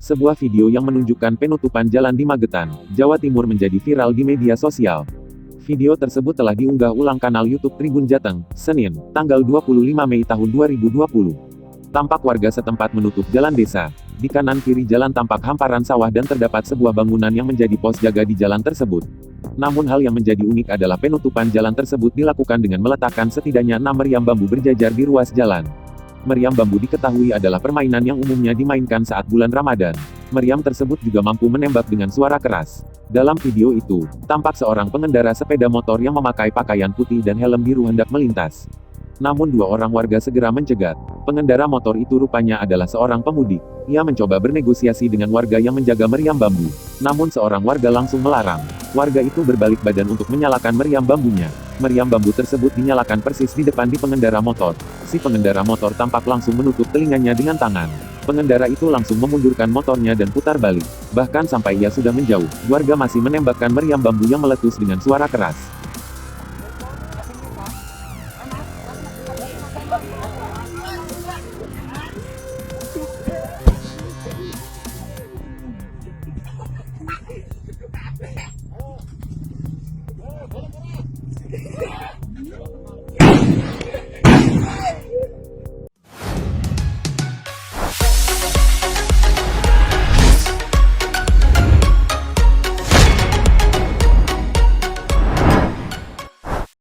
Sebuah video yang menunjukkan penutupan jalan di Magetan, Jawa Timur menjadi viral di media sosial. Video tersebut telah diunggah ulang kanal YouTube Tribun Jateng, Senin, tanggal 25 Mei tahun 2020. Tampak warga setempat menutup jalan desa. Di kanan kiri jalan tampak hamparan sawah dan terdapat sebuah bangunan yang menjadi pos jaga di jalan tersebut. Namun hal yang menjadi unik adalah penutupan jalan tersebut dilakukan dengan meletakkan setidaknya 6 meriam bambu berjajar di ruas jalan. Meriam bambu diketahui adalah permainan yang umumnya dimainkan saat bulan Ramadan. Meriam tersebut juga mampu menembak dengan suara keras. Dalam video itu, tampak seorang pengendara sepeda motor yang memakai pakaian putih dan helm biru hendak melintas. Namun dua orang warga segera mencegat. Pengendara motor itu rupanya adalah seorang pemudik. Ia mencoba bernegosiasi dengan warga yang menjaga meriam bambu. Namun seorang warga langsung melarang. Warga itu berbalik badan untuk menyalakan meriam bambunya. Meriam bambu tersebut dinyalakan persis di depan di pengendara motor. Si pengendara motor tampak langsung menutup telinganya dengan tangan. Pengendara itu langsung memundurkan motornya dan putar balik. Bahkan sampai ia sudah menjauh, warga masih menembakkan meriam bambu yang meletus dengan suara keras.